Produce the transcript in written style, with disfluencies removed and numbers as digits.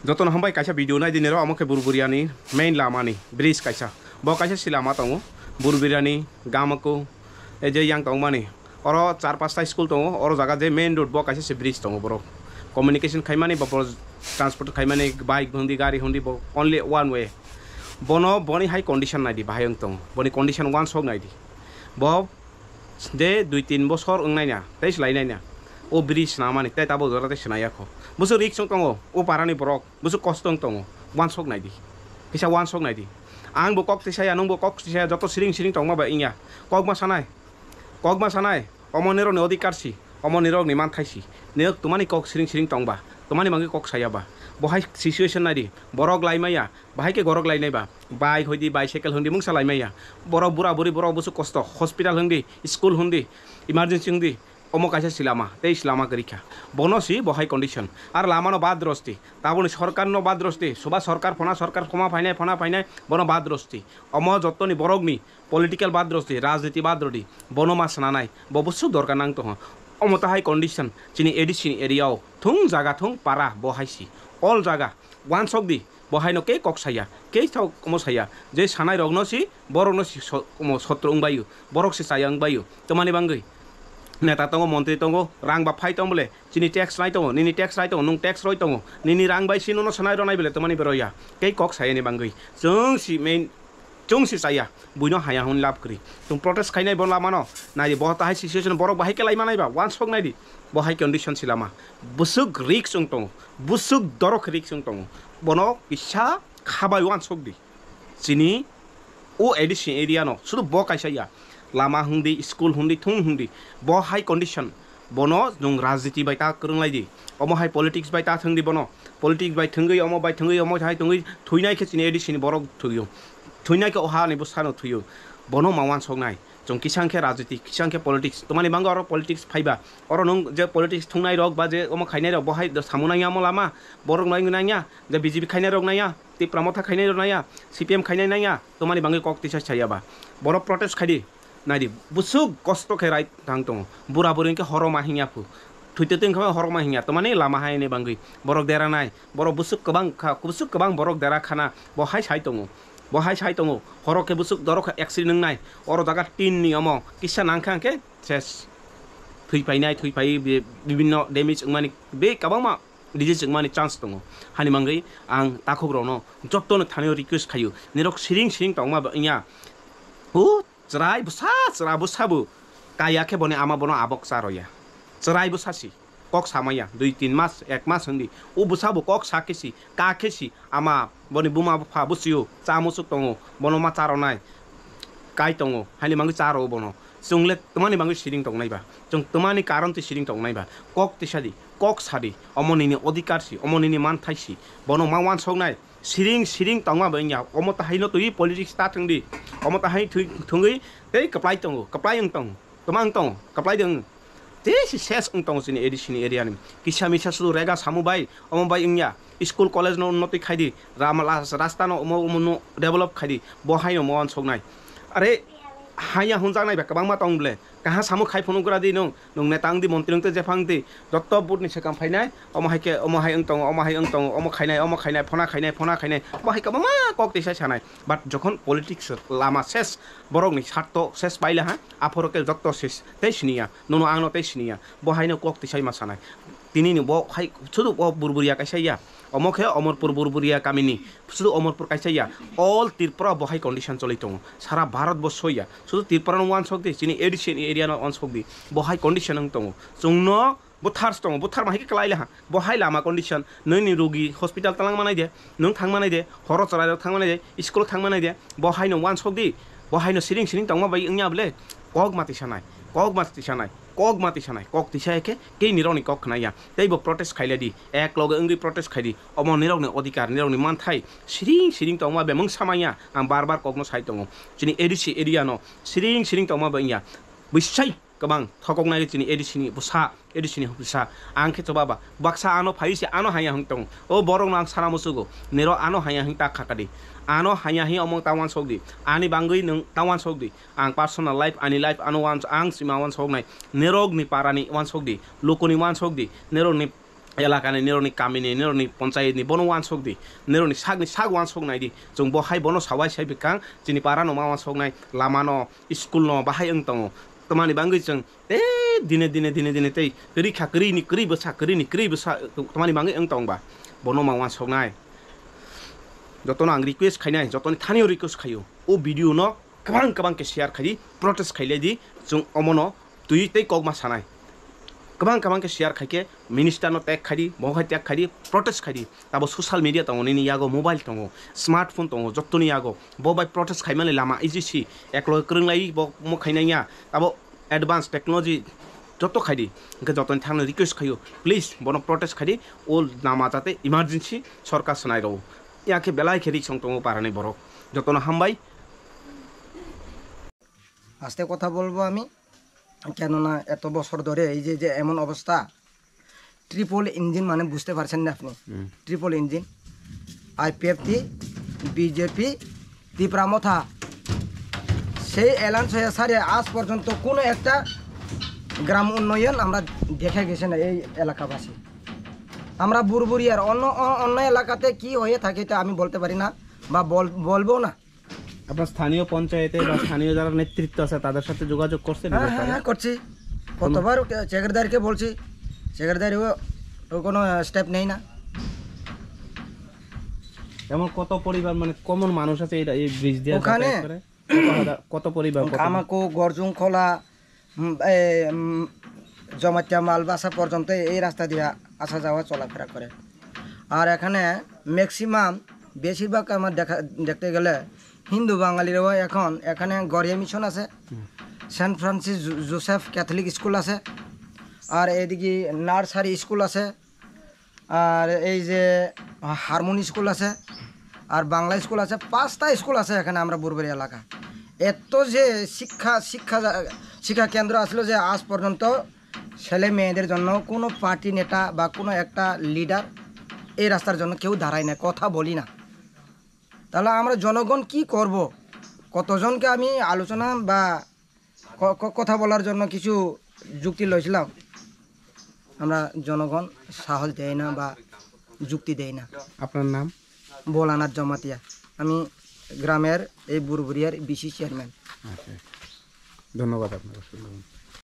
Joton hambai kaisa video nai dinero amoke burburiani main lama ni bridge kaisa bo kaisa silama tongo burburiani gamako e je yang tong mani oro 4-5 school tongo oro jaga je main road bo kaisa se bridge tongo bro communication khaimani ba transport khaimani bike hundi gari hundi bo only one way bono boni high condition nai di bahayang tong boni condition one sok nai di bo de 2-3 bosor ungnai na tais lai nai na o bridge namani tai tabo jorate sinaya kho busu rik song tongo o parani borok busu kostong tongo one sok nai di kisa one sok nai di ang bo kok tisaya nong bo kok tisaya joto siring tongma ba inya kok ma sanai omonero ne odikarsi omonero ni man thaisi ne tumani kok siring tongba tumani mangi kok saya ba bohai situation nai di borok laimaya bahai ke gorok lai nai ba bike hoidi bicycle hundi mungsa laimaya borok bura buri borok busu kosto hospital hundi school hundi emergency hundi omo kaisa silama tei silama gerikha bonosi bohai condition ar lamano bad rosti taboni sarkar no bad rosti soba sarkar khoma phainai bono bad rosti omo jotoni borogni political bad rosti rajniti bad rodi bono ma sananai bobusu dorkar nang to omo ta high condition chini edicini area thung jaga thung para bohaisi all jaga one sogdi bohaino ke koksaya ke thau omo saya je sanai rognosi borognosi omo sotro ungbayu borok si sayang bayu tomani bangai neta tongo montri tongo rang ba phai tong bole chini tax nai tongo nini tax nai tongo nung tax roi tongo nini rang bai sino no sanai ronai bele tomani beroya kei kok saya ni bangai chung si saya buino haya hun lap kri tung protest khai nai bon lama no nai bo ta hai situation borok bahai ke lai manai ba one song nai di bo hai condition silama busuk rik sung tongo busuk dorok rik sung tongo bono isa khabai one song di chini o edition area no sudu bo kaisa ya lama hundi school hundi thung hundi bo high condition bono jung rajniti bai ta krunglai di omo high politics bai ta thungdi bono politics bai thungui omo hai thungui thuinai khe chini edicini borok thuyo thuinai ke oha ni busano thuyo bono mawan songnai jung kisang khe rajniti kisang khe politics tomani banga oro politics phaiba oro nung je politics thungnai rok ba je omo khainai rok bo hai samunai amo lama borok nai nanya je bjp khainai rok naya ti pramotha khainai rok naya cpm khainai naya tomani bangai kok tisa chaya ba borok protest khaidi nadi busuk kosto ke right tang tong bura burin ke horo mahinya pu thuite ting khama horo mahinya to mane lama hai ne bangi borok dera nai borok busuk kabang borok dera khana bo hai sai tongo horo ke busuk dorok accident nang nai oro daga tin ni amo kisa nangkhang ke ses thui pai bibinno damage ngmani be kabang ma disease ngmani chance tongo hani mangai ang takhobro no jotto no thane request khayu nirok siring tongma ba inya cerai busabu kaya ke bone ama bono abok saroya cerai busasi kok samaya 2-3 mas 1 mas hundi u busabu kok sakesi kakesi ama boni buma pha busiyo chamusuk tongo bono ma charonai kai tongo hani mangi charo bono sungle tumani mangi siring tongnai ba jung tumani karon ti siring tongnai ba kok tisadi kok sadi omonini odikarsi omonini man thaisi bono mangwan songnai siring tongma banya omo ta haino tui politics ta thungdi omo ta hai thungui te kaplai tongo kaplai tong tomang tong kaplai deng te si ses tong sini edicini area ni kisami sasu rega samu bai omo bai ingya school college no unnoti khaidi ramala rasta no omo develop khaidi bo haino mon sognai are haya hunjang nai ba kabang ma tong ble kaha samu khai phonu kura di nung netang di montrong te jefang di dotto bud ni sekam phainai omo hai tong omo khainai phona khainai bo hai kabang ma kok te sanai but jokhon politics lama ses borok ni sarto ses paila ha aphoroke dotto ses te siniya nono angno te siniya bo hai no kok te sai ma sanai tini ni bo hai sudu bo burburia kaisa ya omo khe omorpur burburia kamini sudu omorpur kaisa ya all tirpura bo hai condition choli tong sara bharat borsho ya sudu tirpura no wan sokdi chini edicini area no on sokdi bo hai condition ang tong chungno buthar mahi ke klaila ha bo hai lama condition noni rogi hospital talang manai de nung thang manai de horo charai thang manai de school thang manai de bo hai no wan sokdi bo hai no siring tongma bai ingya bole kok mati sanai kok tisai ke nironi kok khnaya tei bo protest khaile di ek log angri protest khaidi omo nirok ne odikar nirok ni man thai siring tongma be mung samaya ang bar kok no sai tongo chini edisi area no siring tongma ba inya bisai kabang thokok nai chini edicini busa angke choba ba baksa ano phaisi ano haya hungtong o borong nang sara musugo nero ano haya hingta khakadi ano haya hi omong tawan sogdi ani bangui nung tawan sogdi ang personal life ani life ano ang sima wan sognai nerog ni parani wan sogdi lokoni wan sogdi nerog ni एलाकानि नेरनि कामिनि नेरनि पन्चायतनि बनो वानसक दि नेरनि साग वानसक नाय दि जों बहाय बनो सावाय साय बिकां जोंनि पारा नमा वानसक नाय लामा न स्कुल न बाहाय ओं दङ तमानि बांगै जों दिने तै रैखा करि बसा तमानि बांगै ओं दंबा बनो मा वानसक नाय जतन आं रिक्वेस्ट खायनाय जतन थानियो रिक्वेस्ट खायो ओ भिडिअ न गोबां के शेयार खायि प्रोटेस्ट खायले दि जों अमनो तुइ तै कगमा सानाय गोबां के शेयार खायके मिनिस्टार न टैग खायदि बहाय टैग खायदि प्रोटेस्ट खायदि ताबो सोशल मीडिया दङ नि यागो मोबाइल दङ स्मार्टफोन दङ जतनि यागो बबाय प्रोटेस्ट खायमाले लामा इजिसि एकल krunglai bo mo khainaya Tabo advance technology जतो खायदि के जतन थांनो रिक्वेस्ट खायो प्लीज बनो प्रोटेस्ट खायदि ओ लामा जाते इमार्जेंसी सरकार सनाय रहो याके बेलाय खेरि संतंग पारानि बरक जतन हामबाय আস্তে কথা বলবো আমি কেননা এত বছর ধরে এই যে এমন অবস্থা ট্রিপল ইঞ্জিন মানে বুঝতে পারছেন না আপনি ট্রিপল ইঞ্জিন আইপিএফটি বিজেপি তীব্রামথা সেই অ্যালায়েন্স হয়ে সারে আজ পর্যন্ত কোনো একটা গ্রাম উন্নয়ন আমরা দেখে গেছে না এই এলাকাবাসী আমরা বুরবুরিয়ার অন্য এলাকাতে কি হয়ে থাকে এটা আমি বলতে পারি না বা বলবো না আপনার স্থানীয় পঞ্চায়েতে বা স্থানীয় যারা নেতৃত্ব আছে তাদের সাথে যোগাযোগ করছেন হ্যাঁ করছি কতবার সেক্রেটারিকে বলছি সেক্রেটারিও কোনো স্টেপ নেই না এমন কত পরিবার মানে কমন মানুষ আছে এই ব্রিজ দিয়ে ওখানে কত পরিবার কামাকো গরজুং খোলা জমাতিয়া মালবাসা পর্যন্ত এই রাস্তা দিয়ে আসা যাওয়া চলাফেরা করে আর এখানে ম্যাক্সিমাম বেশিরভাগ আমার দেখতে গেলে হিন্দু বাঙালিরাও এখন এখানে গড়িয়া মিশন আছে Saint Francis Joseph Catholic school আছে আর এদিকে নার্সারি স্কুল আছে আর এই যে হারমোনি স্কুল আছে আর বাংলা স্কুল আছে 5টা স্কুল আছে এখানে আমরা বুরবুরি এলাকা এত যে শিক্ষা কেন্দ্র আসলো যে আজ পর্যন্ত ছেলে মেয়েদের জন্য কোনো পার্টি নেতা বা কোনো একটা লিডার এই রাস্তার জন্য কেউ দাঁড়ায় না কথা বলি না তাহলে আমরা জনগণ কি করব কতজনকে আমি আলোচনা বা কথা বলার জন্য কিছু যুক্তি লইছিলাম আমরা জনগণ সাহস দেয় না বা যুক্তি দেয় না আপনার নাম ভোলানাথ জমাতিয়া আমি গ্রামের এই বুরবুরিয়ার বিসি চেয়ারম্যান ধন্যবাদ আপনাকে